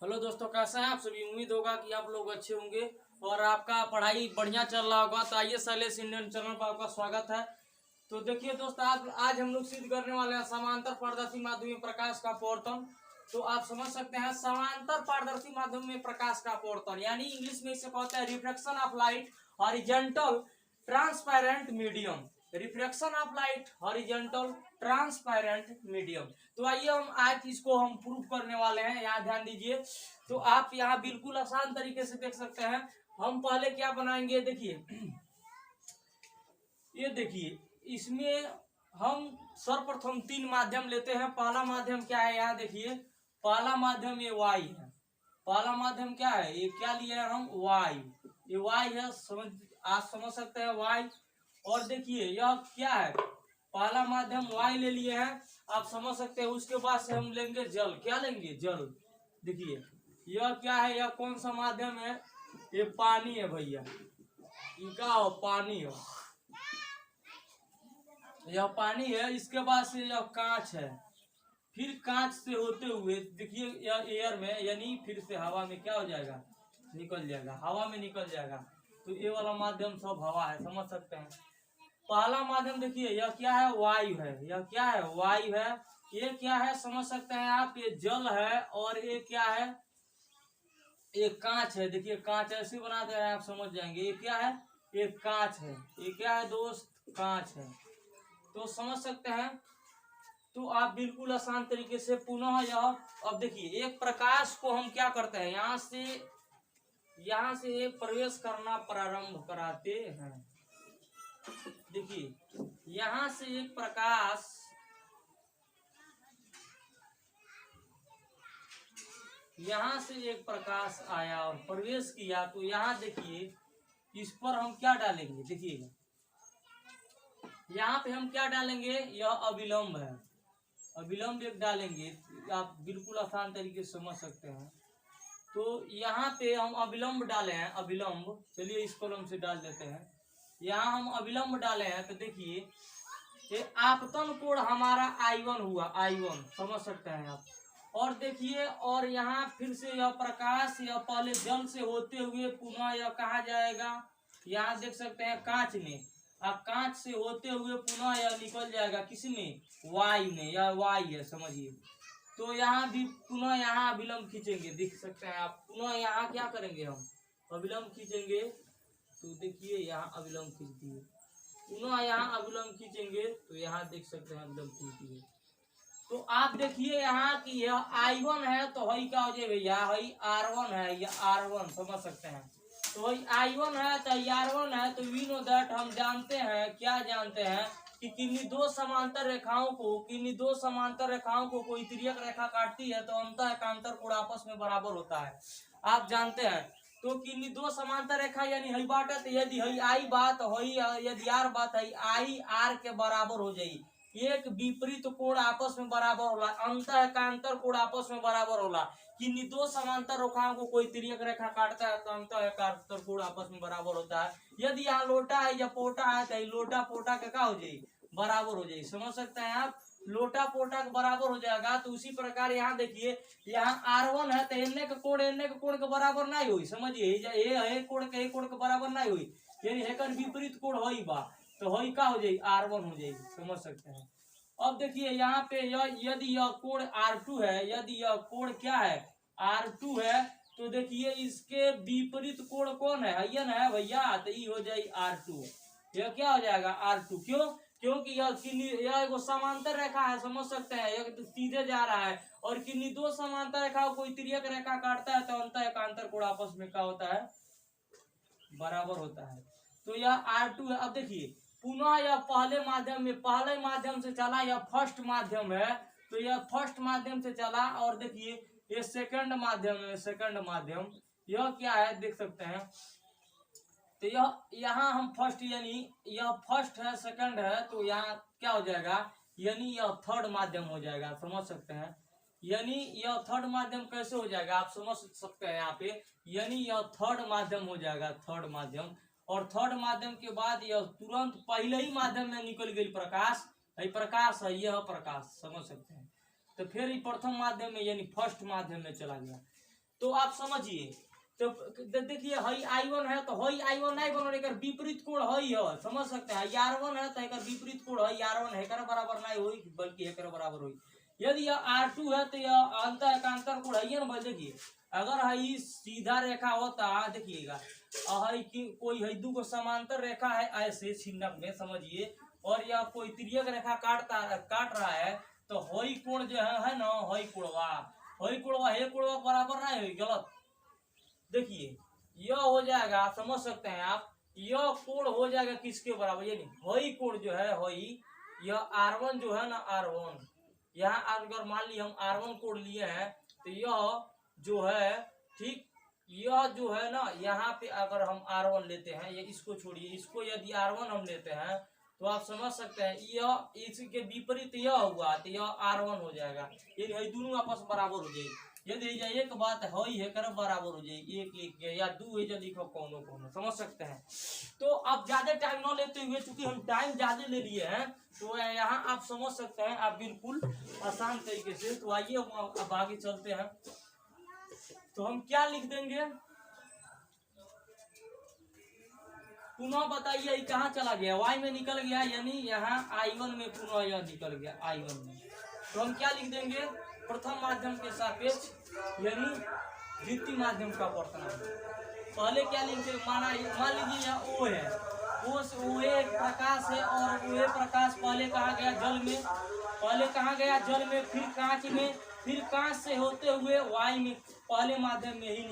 Hello दोस्तों, कैसे हैं आप सभी। उम्मीद होगा कि आप लोग अच्छे होंगे और आपका पढ़ाई बढ़िया चल रहा होगा। तो आइए शैलेश इंडियन चैनल पर आपका स्वागत है। तो देखिए दोस्त, आज हम लोग सिद्ध करने वाले हैं समांतर पारदर्शी माध्यम में प्रकाश का अपवर्तन। तो आप समझ सकते हैं समांतर पारदर्शी माध्यम में प्रकाश का अपवर्तन, यानी इंग्लिश में इसे कहते हैं reflection of light horizontal transparent medium. Reflection of light horizontal transparent medium. तो आइए हम आज इसको हम प्रूव करने वाले हैं। यहाँ ध्यान दीजिए। तो आप यहाँ बिल्कुल आसान तरीके से देख सकते हैं। हम पहले क्या बनाएंगे, देखिए ये देखिए, इसमें हम सर्वप्रथम 3 माध्यम लेते हैं। पहला माध्यम क्या है, यहाँ देखिए, पहला माध्यम ये वाई है। पहला माध्यम क्या है, ये क्या लिया है हम, वाई। ये वाई है, आप समझ सकते हैं वाई। और देखिए यह क्या है, पहला माध्यम वाई ले लिए हैं, आप समझ सकते हैं। उसके बाद से हम लेंगे जल। क्या लेंगे, जल। देखिए यह क्या है, यह कौन सा माध्यम है, ये पानी है भैया। इनका हो पानी हो, यह पानी है। इसके बाद से यह कांच है। फिर कांच से होते हुए देखिए यह एयर में, यानी फिर से हवा में क्या हो जाएगा, निकल जाएगा, हवा में निकल जाएगा। तो ये वाला माध्यम सब हवा है, समझ सकते हैं। पहला माध्यम देखिए, यह क्या है, वायु है। यह क्या है, वायु है। ये क्या है, समझ सकते हैं आप, ये जल है। और ये क्या है, ये कांच है। देखिए कांच ऐसे बना दे रहे हैं, आप समझ जाएंगे। ये क्या है, ये कांच है। ये क्या है दोस्त, कांच है। तो समझ सकते हैं। तो आप बिल्कुल आसान तरीके से पुनः यह, अब देखिए एक प्रकाश को हम क्या करते हैं, यहाँ से प्रवेश करना प्रारंभ कराते हैं। देखिए यहाँ से एक प्रकाश, यहाँ से एक प्रकाश आया और प्रवेश किया। तो यहाँ देखिए इस पर हम क्या डालेंगे, देखिएगा यहाँ पे हम क्या डालेंगे, यह अविलंब है। अविलंब एक डालेंगे, आप बिल्कुल आसान तरीके से समझ सकते हैं। तो यहाँ पे हम अविलंब डाले हैं, अविलंब। चलिए इस कॉलम से डाल देते हैं। यहाँ हम अविलंब डाले हैं। तो देखिए ये आपतन कोण हमारा I1 हुआ, I1 समझ सकते हैं आप। और देखिए, और यहाँ फिर से यह प्रकाश, यह पहले जल से होते हुए पुनः यह कहा जाएगा, यहाँ देख सकते हैं कांच में। अब कांच से होते हुए पुनः यह निकल जाएगा किसमें, वायु में। यह वायु है, समझिए। तो यहाँ भी पुनः यहाँ अविलंब खींचेंगे, देख सकते हैं आप। पुनः यहाँ क्या करेंगे, हम अविलंब खींचेंगे। तो देखिए यहाँ अविलंब खींच दिए, पुनः यहाँ अविलंब खींचेंगे। तो यहाँ देख सकते हैं अविलंब खींच दिए। तो आप देखिए यहाँ कि यह I1 है, तो हई क्या हो जाए भैया, हई R1 है, यह R1 समझ सकते हैं। तो हई I1 है तो R1 है। तो वी नो दैट, हम जानते हैं, क्या जानते हैं कि किन्हीं दो समांतर रेखाओं को कोई तिर्यक रेखा काटती है तो अंतः एकांतर कोण आपस में बराबर होता है, आप जानते हैं। तो किन्हीं दो समांतर रेखा यानी हई बात है, तो यदि हई आई बात हई, यदि आर बात हई आई आर के बराबर हो जाई, एक विपरीत कोण आपस में बराबर होला, अंतः एकांतर कोण आपस में बराबर होला। किन्हीं दो समांतर रेखाओं को कोई तिर्यक रेखा काटता है तो अंतः एकांतर कोण आपस में बराबर होता है। यदि यहाँ लोटा है या पोटा है तो लोटा पोटा का क्या हो जाए, बराबर हो जाए, समझ सकते हैं आप। लोटा पोटा के बराबर हो जाएगा। तो उसी प्रकार यहाँ देखिए, यहाँ R1 है तो एने के कोण के बराबर नहीं हुई, समझिए। ये कोण के बराबर नहीं हुई, यानी हेकर विपरीत कोण होई बा। तो होई का हो जाए, R1 हो जाएगी, समझ सकते हैं। अब देखिए यहाँ पे यदि यह कोण R2 है, यदि यह कोण क्या है, R2 है, तो देखिए इसके विपरीत कोण कौन है, यन है भैया। तो ये हो जाए R2, यह क्या हो जाएगा R2। क्यों, क्योंकि यह एगो समांतर रेखा है, समझ सकते हैं। यह तो सीधे जा रहा है। और किन्हीं दो समांतर रेखा कोई तिर्यक रेखा काटता है तो अंतः एकांतर कोण आपस में क्या होता है, बराबर होता है। तो यह R2 है। अब देखिए पुनः यह पहले माध्यम से चला, यह फर्स्ट माध्यम है। तो यह फर्स्ट माध्यम से चला। और देखिए ये सेकंड माध्यम है, सेकंड माध्यम। यह क्या है, देख सकते हैं। तो यह यहाँ हम फर्स्ट, यानी यह फर्स्ट है, सेकंड है, तो यहाँ क्या हो जाएगा, यानी यह थर्ड माध्यम हो जाएगा, समझ सकते हैं। यानी यह थर्ड माध्यम कैसे हो जाएगा, आप समझ सकते हैं यहाँ पे। यानी यह थर्ड माध्यम हो जाएगा, थर्ड माध्यम। और थर्ड माध्यम के बाद यह तुरंत पहले ही माध्यम में निकल गई प्रकाश, प्रकाश है, यह प्रकाश, समझ सकते हैं। तो फिर प्रथम माध्यम में यानी फर्स्ट माध्यम में चला गया। तो आप समझिए। तो देखिए हई I1 है तो हई I1 नहीं बनो, एकर विपरीत कोण हई है, समझ सकते हैं। R1 है तो एकर विपरीत कोण हई R1 है, एकर बराबर नहीं होई बल्कि एकर बराबर होई। यदि यह R2 है तो यह अंतर एकांतर कोण है ना। देखिए अगर हई सीधा रेखा होता, देखिएगा हई की कोई हई दू को समांतर रेखा है ऐसे छिन्नक में समझिए, और यह कोई तिर्यक रेखा काट रहा है, तो हई कोण जो है ना हई कोणवा हे कोणवा बराबर नहीं होई, गलत। देखिए यह हो जाएगा, आप समझ सकते हैं आप, यह कोण हो जाएगा किसके बराबर, यानी हई कोण जो है हई, यह R1 जो है ना R1, यहाँ अगर मान ली हम R1 कोण लिए हैं तो यह जो है ठीक, यह जो है ना यहाँ पे अगर हम R1 लेते हैं, ये इसको छोड़िए, इसको यदि R1 हम लेते हैं तो आप समझ सकते हैं यह इसके विपरीत यह हुआ तो यह R1 हो जाएगा, ये दोनों आपस बराबर हो जाएगी। यदि एक बात हई है कर बराबर हो जाएगी, एक एक या दू है जो लिखो कोनो कोनो, समझ सकते हैं। तो आप ज्यादा टाइम न लेते हुए, चूंकि हम टाइम ज्यादा ले लिए हैं तो यहाँ आप समझ सकते हैं आप बिल्कुल आसान तरीके से। तो आइए हम अब आगे चलते हैं। तो हम क्या लिख देंगे, पुनः बताइए कहाँ चला गया, y में निकल गया, यानी यहाँ I1 में पुनः यह निकल गया I1 में। तो हम क्या लिख देंगे, प्रथम माध्यम के सापेक्ष यानी द्वितीय माध्यम का वर्तमान। पहले क्या लिखेंगे, मान लीजिए यहाँ O है, O एक प्रकाश है, और वो प्रकाश पहले कहा गया जल में, फिर कांच में, फिर कांच से होते हुए y में, पहले माध्यम में ही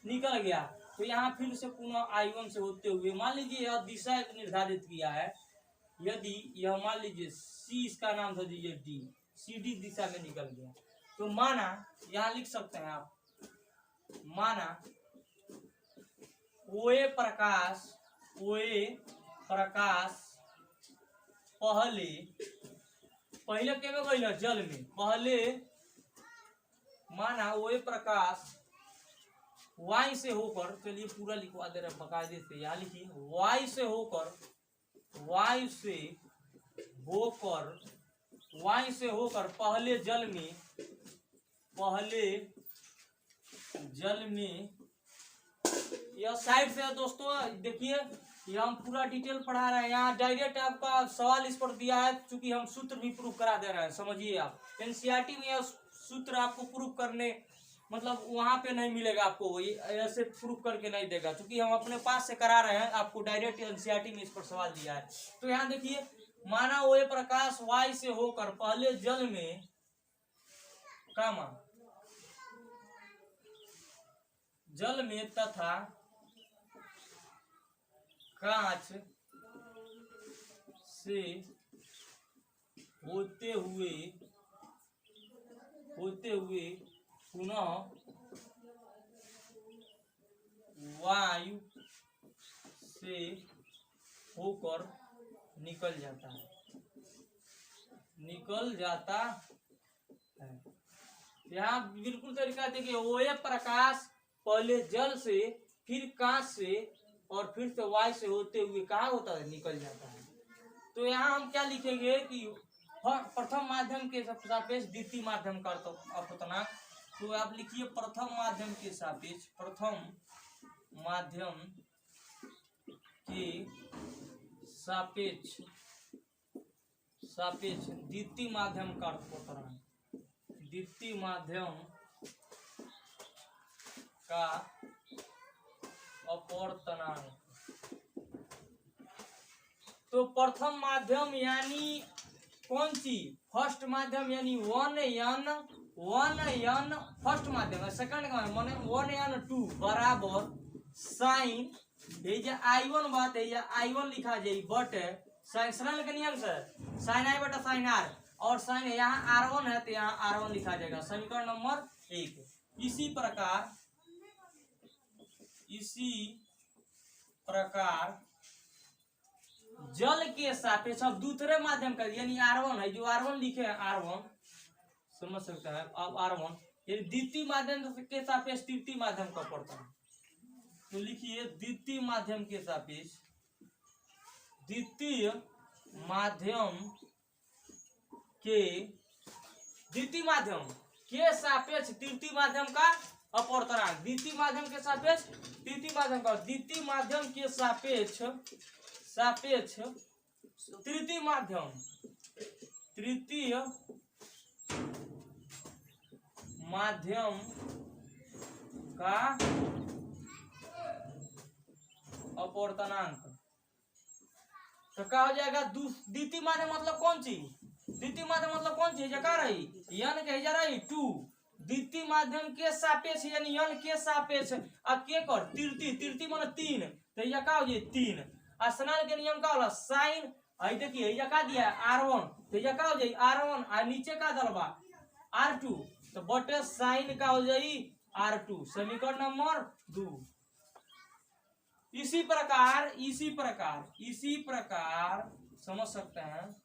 निकल गया। तो यहाँ फिर से पुनः I1 से होते हुए, मान लीजिए यह दिशा निर्धारित किया है, यदि यह मान लीजिए C, इसका नाम दे दीजिए D, CD दिशा में निकल गया। तो माना, यहाँ लिख सकते हैं आप, माना ओए प्रकाश पहले के में गई जल में, पहले माना ओए प्रकाश Y से होकर, चलिए पूरा लिखवा दे रहे हैं बकायदे से, यहाँ लिखिए Y से होकर पहले जल में यह साइड से है दोस्तों। देखिए ये हम पूरा डिटेल पढ़ा रहे हैं, यहाँ डायरेक्ट आपका सवाल इस पर दिया है, चूंकि हम सूत्र भी प्रूफ करा दे रहे हैं। समझिए आप, एनसीईआरटी में यह सूत्र आपको प्रूफ करने, मतलब वहां पे नहीं मिलेगा आपको, वही ऐसे प्रूफ करके नहीं देगा, क्योंकि हम अपने पास से करा रहे हैं, आपको डायरेक्ट एनसीईआरटी में इस पर सवाल दिया है। तो यहाँ देखिए, माना वो प्रकाश Y से होकर पहले जल में तथा कांच से होते हुए पुनः वायु से होकर निकल जाता है। यहाँ बिल्कुल तरीका देखिए, वो प्रकाश पहले जल से, फिर कांच से, और फिर से वायु से होते हुए कहाँ होता है, निकल जाता है। तो यहाँ हम क्या लिखेंगे कि प्रथम माध्यम के सापेक्ष द्वितीय माध्यम का अपवर्तनांक। तो आप लिखिए प्रथम माध्यम के सापेक्ष द्वितीय माध्यम का अपवर्तनांक, द्वितीय माध्यम का अपवर्तनांक। तो प्रथम माध्यम यानी कौन सी, फर्स्ट माध्यम, यानी 1n फर्स्ट माध्यम है, सेकंड का माने 1n2 बराबर साइन, ये I1 बात है, या I1 लिखा जाए बट साइन के नियम से साइन I बटा साइन R, और साइन यहाँ R1 है तो यहाँ R1 लिखा जाएगा, समीकरण नंबर 1। इसी प्रकार जल के सापेक्ष, अब दूसरे माध्यम का यानी R1 है, जो R1 लिखे हैं R1, समझ सकते हैं अब R1 यानी द्वितीय माध्यम के सापेक्ष तृतीय माध्यम का पड़ता है। तो लिखिए द्वितीय माध्यम के सापेक्ष, द्वितीय माध्यम के सापेक्ष तृतीय माध्यम का अपवर्तनांक, द्वितीय माध्यम के सापेक्ष तृतीय माध्यम का, द्वितीय माध्यम के सापेक्ष तृतीय माध्यम, तृतीय माध्यम का अपवर्तनांक। तो क्या हो जाएगा, द्वितीय माध्यम मतलब कौन चीज, द्वितीय माध्यम मतलब कौन चीज क्या रही, n के जा रही 2, द्वितीय माध्यम के सापेक्ष यानी n के सापेक्ष आ के कर तृतीय, तृतीय माने 3, तो ये का हो जाए 3। स्नान के नियम का होला साइन, आई देखिए ये का दिया r1, तो ये का हो जाए r1 आ नीचे का दलबा r2, तो बटे साइन का हो जाए r2, समीकरण नंबर 2। इसी प्रकार समझ सकते हैं,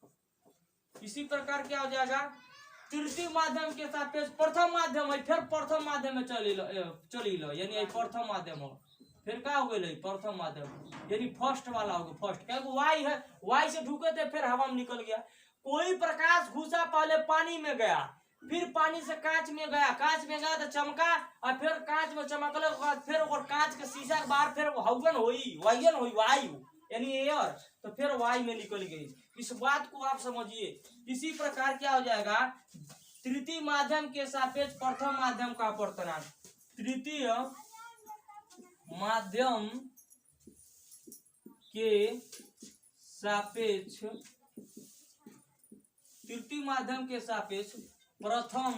इसी प्रकार क्या हो जाएगा, तृतीय माध्यम के सापेक्ष प्रथम माध्यम है, फिर प्रथम माध्यम में चली लो यानी प्रथम माध्यम हो, फिर क्या हो गई प्रथम माध्यम यानी फर्स्ट वाला हो गया, फर्स्ट क्या वाई है, वाई से ढूके थे फिर हवा में निकल गया। कोई प्रकाश घुसा, पहले पानी में गया, फिर पानी से कांच में गया, कांच में गया तो चमका, और फिर कांच में चमकले के बाद फिर और कांच के शीशा के बाहर फिर हवन हुई वायु यानी एयर, तो फिर वायु में निकल गई। इस बात को आप समझिए। इसी प्रकार क्या हो जाएगा, तृतीय माध्यम के सापेक्ष प्रथम माध्यम का अपवर्तनांक, तृतीय माध्यम के सापेक्ष, तृतीय माध्यम के सापेक्ष प्रथम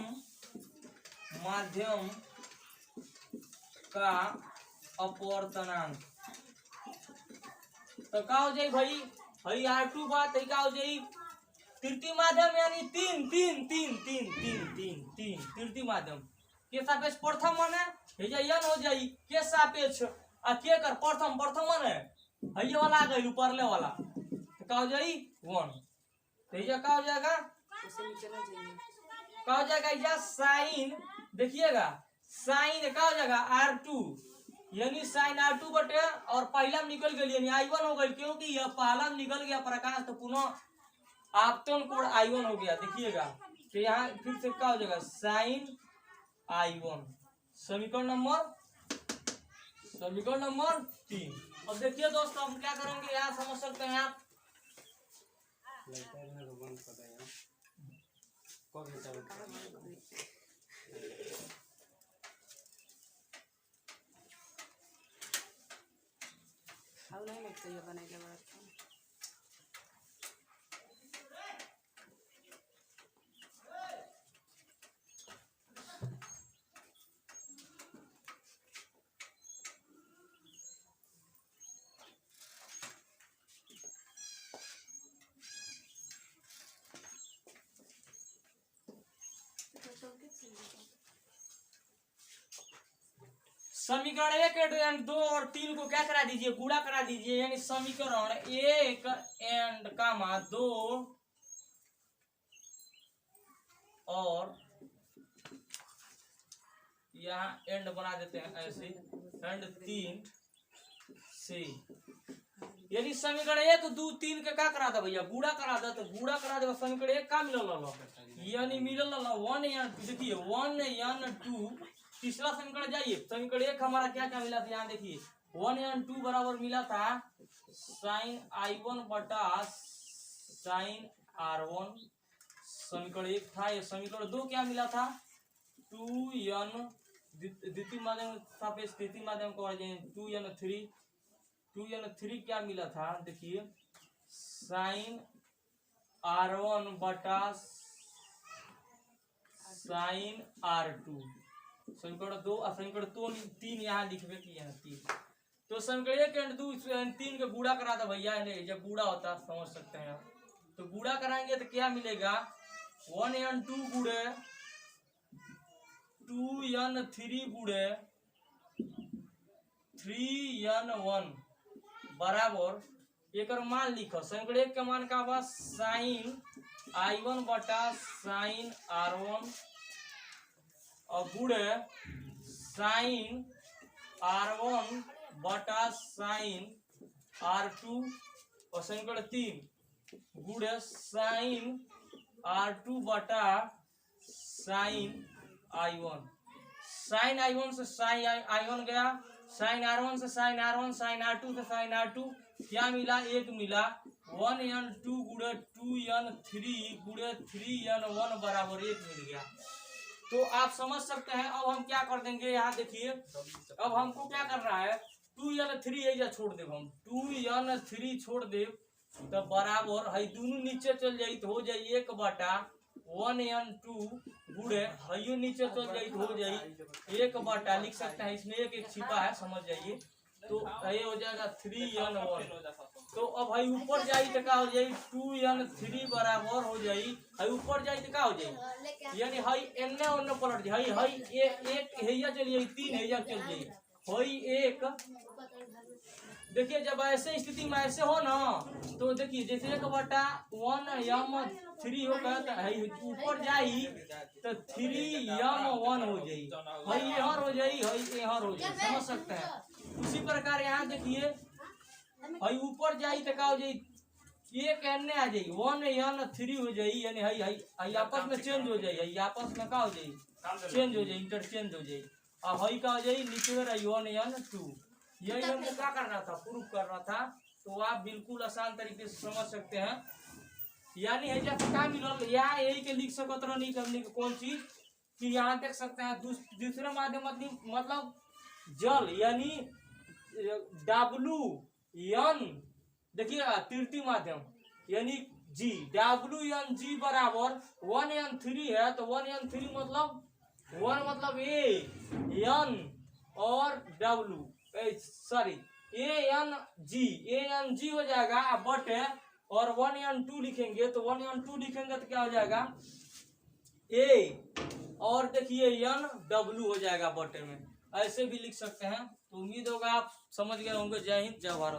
माध्यम का अपवर्तनांक। तो क्या हो जाए भाई, R2 बात क्या हो जाए, तृतीय माध्यम यानी 3 तृतीय माध्यम के सापेक्ष प्रथम माने n हो जाई के सापेक्ष आ के कर प्रथम माने है ये वाला आ गई ऊपरले वाला, तो क्या हो जाई 1, तो ये क्या हो जाएगा, क्या हो जाएगा या साइन, देखिएगा साइन क्या हो जाएगा R2 यानी साइन R2 बटे और पहला में निकल गई यानी I1 हो गई, क्योंकि यह पहला में निकल गया प्रकाश तो पुनः आपतन कोण I1 हो गया। देखिएगा तो यहाँ फिर से क्या हो जाएगा साइन I1, समीकरण नंबर 3। अब देखिए दोस्तों हम क्या करेंगे, यहाँ समझ सकते हैं आप, नहीं लगता ये बनेगा बड़ा। समीकरण 1 2 और 3 को क्या करा दीजिए, गुणा करा दीजिए, यानी समीकरण 1 एंड कामा 2 और यहाँ एंड बना देते हैं ऐसे एंड 3 से, यानी समीकरण 1 2 3 के क्या करा दे भैया, गुणा करा दे, तो गुणा करा दे समीकरण 1 का मिलल यानी मिलल 1 या देखिए 1 n 2, तीसरा समीकरण जाइए, समीकरण 1 हमारा क्या क्या मिला था, यहाँ देखिए 1 n 2 बराबर मिला था साइन I1 बटा साइन R1, समीकरण 1 था। ये समीकरण 2 क्या मिला था 2n, द्वितीय माध्यम सापेक्ष तृतीय माध्यम को 2n3 क्या मिला था, देखिए साइन R1 बटा साइन R2, समीकरण 2 समीकरण 3 यहाँ लिखवे की यहाँ 3, तो समीकरण 1 एंड 2 3 के गुणा करा था भैया, जब गुणा होता समझ सकते हैं आप, तो गुणा कराएंगे तो क्या मिलेगा 1 n 2 गुणे 2n3 गुणे 3n1 बराबर एक मान लिखो, समीकरण 1 का मान का बस साइन I1 बटा साइन R1 और गुणे साइन R1 बटा साइन R2 और समीकरण 3 गुणे साइन R2 बटा साइन I1, साइन I1 से साइन I1 गया, साइन R1 से साइन R1, साइन R2 से साइन R2, क्या मिला? 1 मिला। 1n2 गुणे 2n3 गुणे 3n1 बराबर 1 मिल गया। तो आप समझ सकते हैं। अब हम क्या कर देंगे, यहाँ देखिए, अब हमको क्या करना है, 2n3 एजा छोड़ देव, हम 2n3 छोड़ देव तो बराबर है दोनों नीचे चल जाई तो हो जाई 1/1n2 गुणे हयो नीचे चल जाई तो हो जाई 1 लिख सकते हैं, इसमें एक छिपा है, समझ जाइए। तो ये हो जाएगा 3n1। तो अब हई ऊपर जाई तो का हो जाई 2n3 बराबर हो जाई, हई ऊपर जाई तो का हो जाई, यानी हई एन्ने ओन्ने पलट जाई, हई एक हैया चल जाई, 3 हैया चल जाई, हई 1। देखिए जब ऐसे स्थिति में ऐसे हो ना, तो देखिए जैसे 1/1m3 होगा तो ऊपर जाई तो 3m1 हो जाई, हई यहाँ हो जाई, हई यहाँ हो जाई, समझ सकते हैं। उसी प्रकार यहाँ देखिए हई ऊपर जाई तो का हो जाई, एक एन्ने आ जाई 1n3 हो जाई, यानी हई हई हई आपस में चेंज हो जाई, हई आपस में का हो जाई, चेंज हो जाई, इंटरचेंज हो जाई। और हई का हो जाई नीचे रही 1n2। यही हमको क्या करना था, प्रूफ करना था। तो आप बिल्कुल आसान तरीके से समझ सकते हैं। यानी है जब क्या मिलल, या यही के लिख सकत रहनी हमने कौन चीज कि यहाँ देख सकते हैं दूसरे माध्यम मतलब जल, यानी WN, देखिए तृतीय माध्यम यानी G, WNG बराबर 1n3 है। तो 1n3 मतलब 1 मतलब A N और W, सॉरी ANG हो जाएगा बटे, और 1n2 लिखेंगे तो 1n2 लिखेंगे तो क्या हो जाएगा A, और देखिए NW हो जाएगा बटे में, ऐसे भी लिख सकते हैं। तो उम्मीद होगा आप समझ गए होंगे। जय हिंद, जय भारत।